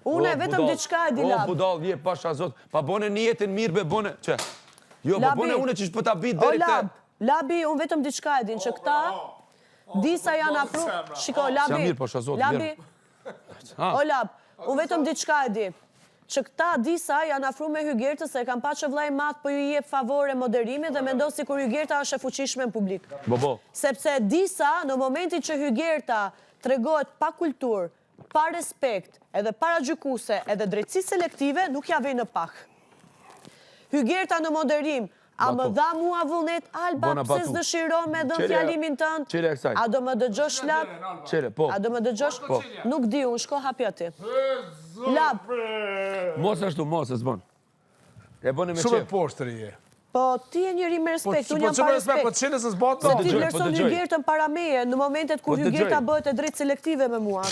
Unë vetëm diçka e di Lab. O, budall, je pasha zot. Pa bone një jetën mirë be bone. Që? Jo, pa bone une që shpëta bit deri te. Labi, unë vetëm diçka e din që këta disa janë afru. Shiko, Labi. Labi. O Lab, unë vetëm diçka e di. Që këta disa janë afru me Hygertës se kanë pa që vllai madh po ju jep favore moderimit dhe mendon sikur Hygerta është e fuqishme në publik. Sepse disa në momentin që Hygerta tregohet pa kulturë, pa respekt, edhe paragjykuse, edhe drejtësi selektive, nuk ja vej në pak. Hygerta në moderim, a më dha mua vullnet, Alba, pse s'dëshiron me dhënë fjalimin tënd? A do më dëgjosh Lab? A do më dëgjosh? Nuk di, unë shko hapi aty. Lab. Mos ashtu, mos e s'bon. E boni me qef. Shumë e poshtëri je. Po, ti e njëri me respekt, unë jam pa respekt. Po qene se s'bot, se ti vlerëson Hygertën para meje, në momentet kur Hygerta bëhet e drejtë selektive me mua.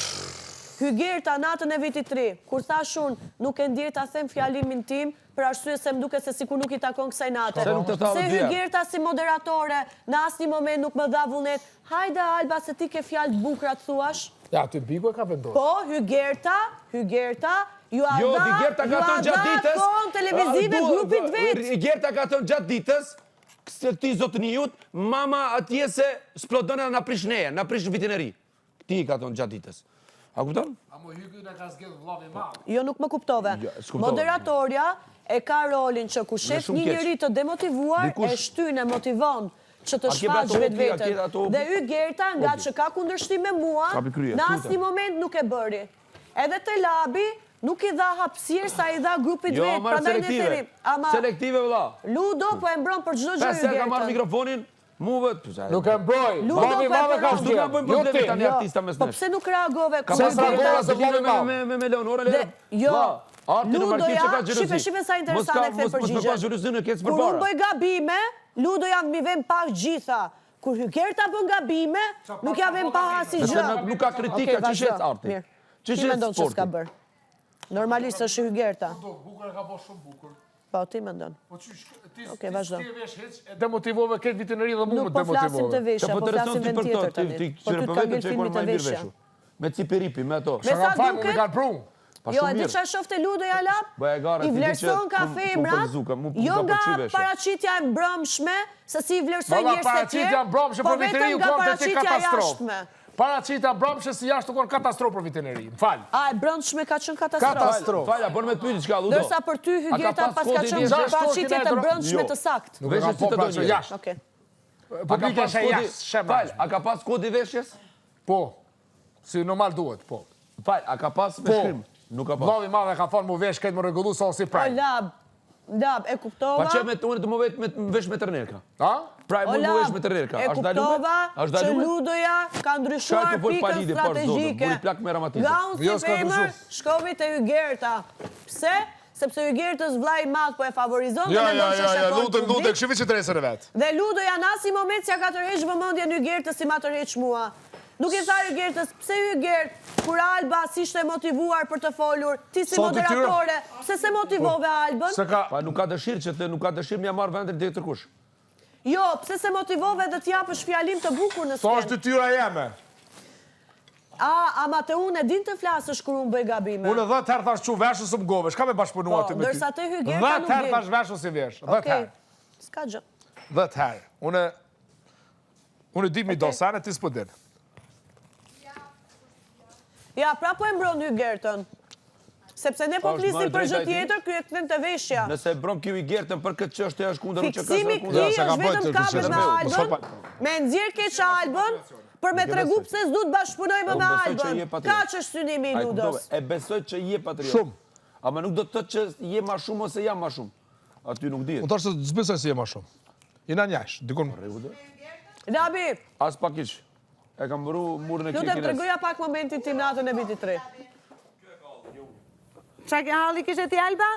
Hygerta natën e vitit 3, kur thash unë nuk e ndjej ta them fjalimin tim, për arsye se më duket se sikur nuk i takon kësaj nate. Se Hygerta si moderatore në asnjë moment nuk më dha vullnet. Hajde Alba se ti ke fjalë të bukura të thuash. Ja, ty Biku e ka vendosur. Po, Hygerta, ju a dha kohën televizive grupit vetë. Hygerta ka thënë gjatë ditës, se ti zotënijut, mama atje se splodon edhe na prish neje, na prish vitin e ri. Ti ka thënë gjatë ditës. A kupton? A mo Hygerta ka zgjedhur vllavi madh. Jo, nuk më kuptove. Moderatorja e ka rolin që ku shef një njeri të demotivuar, e shtyn e motivon që të shfaq vetveten. Dhe Hygerta nga që ka kundërshtim me mua, në asnjë moment nuk e bëri. Edhe te Labi nuk i dha hapësirë sa i dha grupit vetë. Jo, marrë selektive vëlla. Ludo po e mbron për çdo gjë Hygerta. Pesë ka marrë mikrofonin. Nuk e mbroj. Vllavi madh ka zgjedhur. Nuk bëjmë probleme tani artista mes nesh. Po pse nuk reagove? Ka pas reagova se vllavi madh. Me Leonora le. Jo. Ludoja, shife sa interesante këtë përgjigje. Kur unë bëj gabime, Ludoja mi vem pak gjitha. Kur Hygerta bën gabime, nuk ja vem pak asgjë. Nuk ka kritika që shet arti. Ti mendon se s'ka bër. Normalisht është Hygerta. Bukur ka bërë shumë bukur. Po, ti mendon. Okej, vazhdo. Ti vesh hiç, e demotivove këtë vitin e ri dhe mua më demotivove. Nuk po flasim të veshja, po flasim vend tjetër tani. Po të ka ngel filmin të veshja. Me cipiripi, me ato. Me sa duket? Jo, e di çfarë shofte Ludoja Lab? I vlerëson kafe emrat, jo nga paraqitja e mbrëmshme, se si i vlerëson njerëz të tjerë, po vetëm nga paraqitja jashtme. Paraqitja mbrëmshme si jashtë kon katastrofë për vitin e ri. M'fal. A e brëndshme ka qenë katastrofë? Falja, bën me pyetje çka Ludo. Ndërsa për ty Hygerta pas ka qenë paraqitje të brëndshme të saktë. Nuk veshë ti të donjë. Jashtë. Okej. Publika është jashtë. A ka pas kodi veshjes? Po. Si normal duhet, po. Fal, a ka pas me shkrim? Nuk ka pas. Vllavi madh ka thonë mu vesh këtë më rregullu sa si praj. Lab, e kuptova. Pa që me unë të më vetë me vesh me tërnerka. A? Praj mund më vesh me tërnerka. E kuptova që Ludoja ka ndryshuar pikën strategjike. Nga unë si femër, shkovi te Hygerta. Pse? Sepse Hygertës vllai i madh po e favorizon dhe mendon se është e fortë. Ludo, këshivi që tresën e vet. Dhe Ludoja në asnjë moment s'ja ka tërheq vëmendjen Hygertës si ma tërheq mua. Nuk i tha Hygertës, pse Hygert, kur Alba si ishte motivuar për të folur, ti si moderatore, pse se motivove Albën? Pa nuk ka dëshirë që të nuk ka dëshirë m'ja marrë vendin tjetër kush. Jo, pse se motivove dhe t'japësh fjalim të bukur në skenë. To është detyra jeme. Ama te unë e din të flasësh kur unë bëj gabime. Unë 10 herë thash çu veshës së më govesh, ka me bashkëpunua ty me ty. Ndërsa te Hygerta nuk din. 10 herë thash veshës si vesh, 10 herë. S'ka gjë. 10 herë. Unë di mi dosane, ti s'po din. Ja, pra po e mbron Hygertën. Sepse ne po flisim për gjë tjetër, ky e kthen te veshja. Nëse mbron ky Hygertën për këtë çështje është kundër që ka. Fiksimi këtij është vetëm kapet me Albën, me nxjerr keq Albën, për me tregu pse s'duhet bashkëpunojmë me Albën. Kaç është synimi i Ludos? E besoj që je patriot. Shumë. Ama nuk do të thotë që je më shumë ose jam më shumë. Aty nuk dihet. Unë thash se s'besoj se je më shumë. Jena njëjsh, dikon. Labi. As pak hiç. E kam bëru murën e kikines. Lutem, tregoja pak momentin tim natën e vitit 3. Qa halli kishe ti Alba?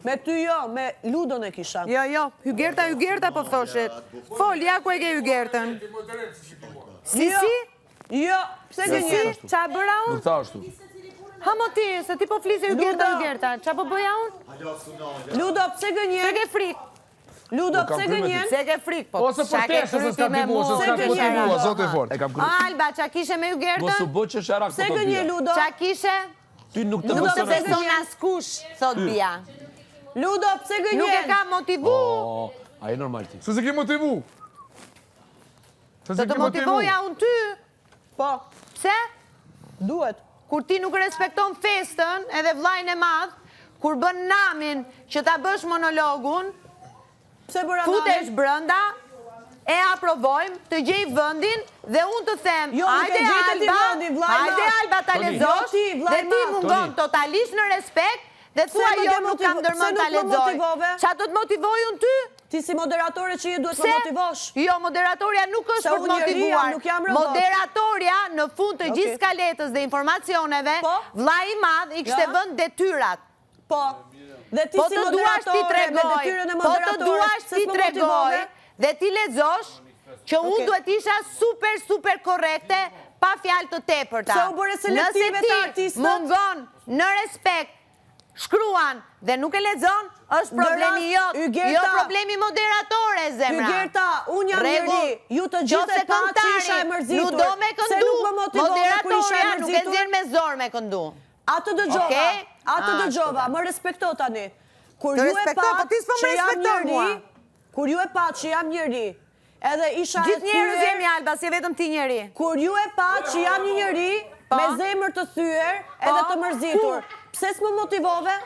Me ty jo, me Ludon e kisha. Jo, Hygerta po thoshit. Fol, ja ku e ke Hygertën. Si? Jo, pse gënje? Qa bëra unë? Nuk tha ashtu. Ha mo ti, se ti po flisi Hygerta. Qa po bëja unë? Ludo, pse gënje? Se ke frik. Ludo, pse gënjen? Se ke frik, po. Ose për tesë se s'ka timu, se s'ka timu, zote fort. Alba, qa kishe me Hygertën? Mos u bë që sharak. Pse gënje, Ludo? Qa kishe? Ty nuk të Nuk të beson askush. beson askush, thot Bia. Ludo, pse gënjen? Nuk e ka motivu. A e normal ti. Se ki motivu. Të të motivoja unë ty. Po, Pse? duhet. Kur ti nuk respekton festën edhe vllajën e madh, kur bën namin që ta bësh monologun, Pse bëra futesh brenda, e aprovojmë, të gjej vendin dhe unë të them, Jo, nuk e gjete ti vendin, vllai hajde madh. Alba ta Toni. lexosh, Jo ti, vllai dhe ti madh. mungon Toni. totalisht në respekt dhe thua më jo ke nuk kam motivo- ndërmend pse ta nuk më lexoj. motivove? Qa do të motivoj unë ty? Ti si moderatore që je duhet Pse? më motivosh. Jo, moderatoria nuk është Se për të unë njeriu motivuar. nuk jam robot. Moderatoria në fund të gjithë Okej. skaletës dhe informacioneve, Po? vllai i madh i kishte Ja. vënë detyrat. Po. Dhe ti Po si të duash ti moderatore me tregoj, detyrën e po të moderatores, duash pse ti s'më tregoj motivove? dhe ti lexosh që unë Okej. duhet isha super korrekte pa fjalë të tepërta. Se u bëre selektive të artistat? Mungon në respekt, shkruan dhe nuk e lexon, është problemi rast, jot, Ygerta, jo problemi moderatore, zemra. Ygerta, unë jam Rregull. njeri, ju të gjithë Qofse e pa që isha e këngëtari mërzitur. Nuk do me Pse këndu, nuk më motivove kur isha e moderatoria nuk e mërzitur? nxjerr me zor me këndu. Atë dëgjova, Okej? atë Ashtu. dëgjova, më respekto tani. Kur Të ju e respektoj, po pat ti s'po më që jam respekton njeri, mua. kur ju e pat që jam njeri, edhe isha e Gjithë njerëz thyer, jemi Alba, si vetëm ti njeri. kur ju e pat që jam një njeri, Po? me zemër të thyer edhe të mërzitur, pse s'më motivove?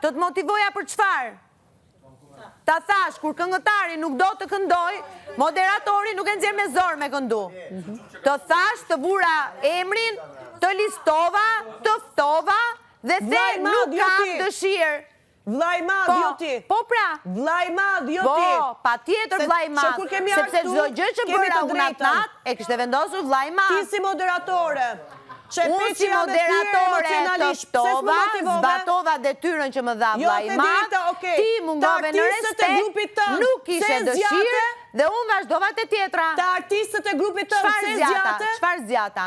Të të motivoja për çfarë? Ta thash, kur këngëtari nuk do të këndoj, moderatori nuk e nxjerr me zor me këndu. Të thash, të vura emrin, të listova, të ftova, dhe the Vllai madh, nuk jo kam ti. dëshirë. Vllai madh, Po, jo ti. po pra, Vllai madh, jo po, ti. pa tjetër Se- vllai që madh, kur kemi sepse ardhur çdo këtu, gjë që kemi bëra të unë atë drejtën. natë, e kishte vendosur vllai Ti madh. si moderatore, që Unë peqi si jam e thyer moderatore të emocionalisht, pse s'më ftova, motivove? zbatova detyrën që më dha Jo, vllai te madh, drejta, okej. ti mungove Të në artistët e grupit respekt, tënd, nuk pse ishe dëshirë zgjate? dhe unë vazhdova te tjetra. Të artistët e grupit të Çfarë pse zgjata? zgjate? Çfarë zgjata?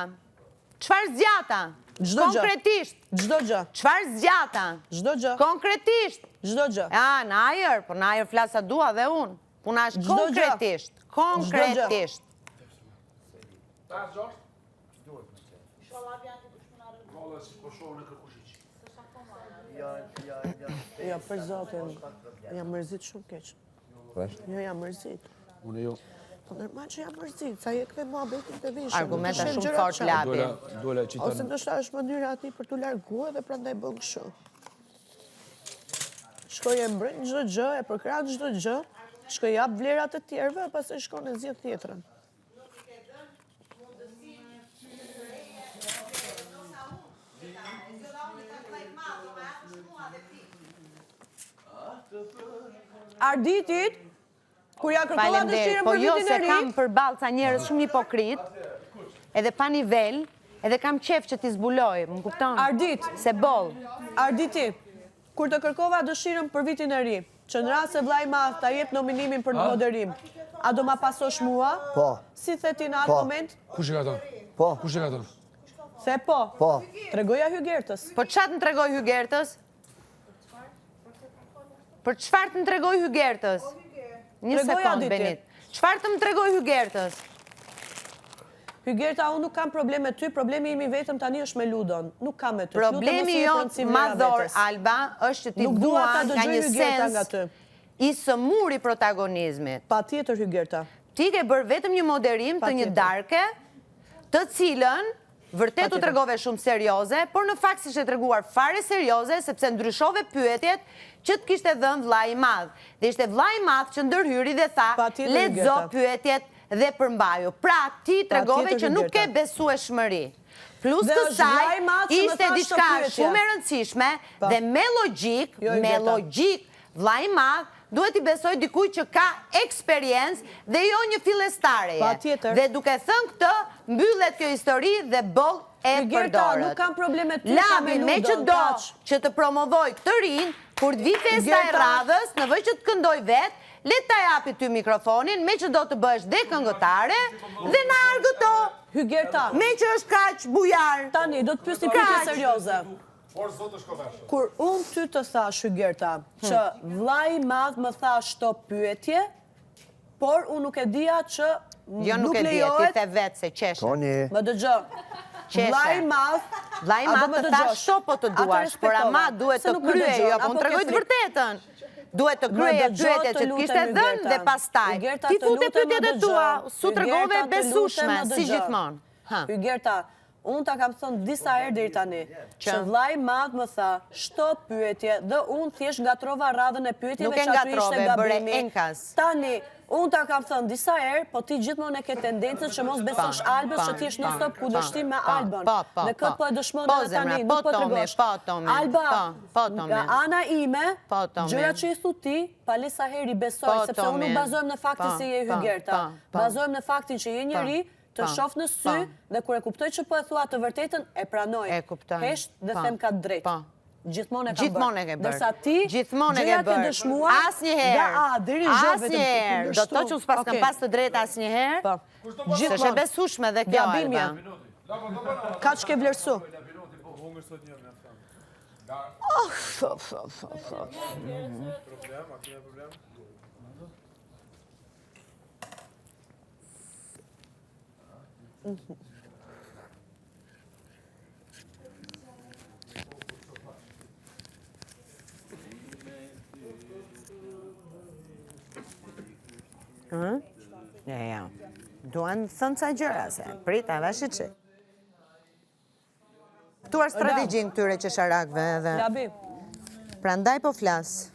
Çfarë zgjata? Çdo gjë. Konkretisht. Çdo gjë, Çfarë zgjata? çdo gjë, Konkretisht. çdo gjë. Ja, në ajër, po në ajër flasa dua dhe unë. Puna është Çdo gjë. konkretisht. Konkretisht. Jo, për zotin, jam mërzit shumë keq. Jo, jam mërzit. Unë jo. Po normal që jam mërzit, sa je kthe muhabetin të vishëm. Argumenta të shem shumë gjërat fort qartë. lapi. Dole Ose qitan. ndoshta është mënyra ati për t'u larguar dhe prandaj bën kështu. Shkoj e mbren çdo gjë, e përkran çdo gjë, shkoj jap vlerat të tjerëve, pastaj shkon e zgjedh tjetrën. Arditit, kur ja kërkova Faleminderit, dëshirën po për jo vitin se e ri, kam përballë ca njerëz shumë hipokrit, edhe pa nivel, edhe kam qef që t'i zbuloj, më kupton? Ardit. Se boll. Arditi, kur të kërkova dëshirën për vitin e ri, që në rast se vllai i madh ta jep nominimin për moderim, a do ma pasosh mua? Po. Si the ti në atë moment? Kush e ka thënë? Po. Kush e ka thënë? The po. Po. Tregoja Hygertës. Po çfarë të tregoj Hygertës? Për çfarë të më tregoj Hygertës? Një Tregoja sekond, Aditi. Benit. Çfarë të më tregoj Hygertës? Hygerta, unë nuk kam problem me ty, problemi imi vetëm tani është me Ludon. Nuk kam me ty. Problemi jotë madhor, Alba, është që ti Nuk dua dua ta nga dëgjoj një Hygerta nga ty. sens i sëmur i protagonizmit. Pa tjetër Hygerta. Ti ke bërë vetëm një moderim të një Patjetër. darke, të cilën vërtet u Patjetër. tregove shumë serioze, por në fakt s'ishe treguar fare serioze, sepse ndryshove pyetjet që të kishte dhënë vllai i madh. Dhe ishte vllai i madh që ndërhyri dhe tha, Patjetër, lexo Hygerta. pyetjet dhe përmbaju. Pra, ti tregove Patjetër, që nuk ke Hygerta. besueshmëri. Plus Dhe është kësaj, vllai i madh që më ishte tha shto diçka pyetje. shumë e rëndësishme dhe me logjik, Jo, me Hygerta. logjik, vllai i madh duhet i besoj dikuj që ka eksperiencë dhe jo një fillestareje. Patjetër. Dhe duke thënë këtë, mbyllet kjo histori dhe boll e Hygerta, përdorët. nuk kam problem me ty, kam me Labi, me që Ludon, do kaq. që të promovoj të rinj, kur të vi festa e Hygerta. radhës, në vëj që të këndoj vetë, le ta japi ty mikrofonin, me që do të bësh dhe këngëtare, dhe na argëto, Hygerta, me që është kaq bujar. tani do të pyes një pyetje Kaq. serioze. Kur unë ty të thash, Hygerta, që vllai i madh më tha shto pyetje, por unë nuk e dija që Jo nuk e di, ti lejohet. the vetë se qeshe. Toni. Më dëgjoj. Vllai madh. Vllai madh të thash shto po të duash, por ama duhet të kryej, jo, po unë tregoj të vërtetën. Duhet të kryej pyetjet që të kishte dhënë dhe pastaj ti fute pyetjet e tua, su tregove e besueshme si gjithmonë. Gerta, unë ta kam thënë disa herë deri tani, që vllai madh më tha, shto pyetje dhe unë thjesht ngatrova radhën e pyetjeve që aty ishte gabimi. Tani, unë ta kam thënë disa herë, po ti gjithmonë e ke tendencën që mos besosh Albës që ti është non stop kundërshtim me Albën. Dhe këtë po e dëshmon edhe tani, nuk po tregosh. Alba, nga ana ime, gjëja që i thu ti, palesa herë i besoj, sepse unë nuk bazohem në faktin se je Hygerta. Bazohem në faktin që je njëri të shof në sy dhe kur e kuptoj që po e thua të vërtetën, e pranoj. Hesht dhe them ka drejt. Gjithmonë e ke bërë. Dërsa ti, gjëja ke dëshmuar, asnjëherë. Do të thotë që unë s'pas kam pas të drejtë asnjëherë. S'është e besueshme dhe kjo Alba. Ka që ke vlerësu. Ja. Duan thënë ca gjëra se prita vashit që. Tuar strategjin këtyre qesharakve edhe. Labi. Prandaj po flas.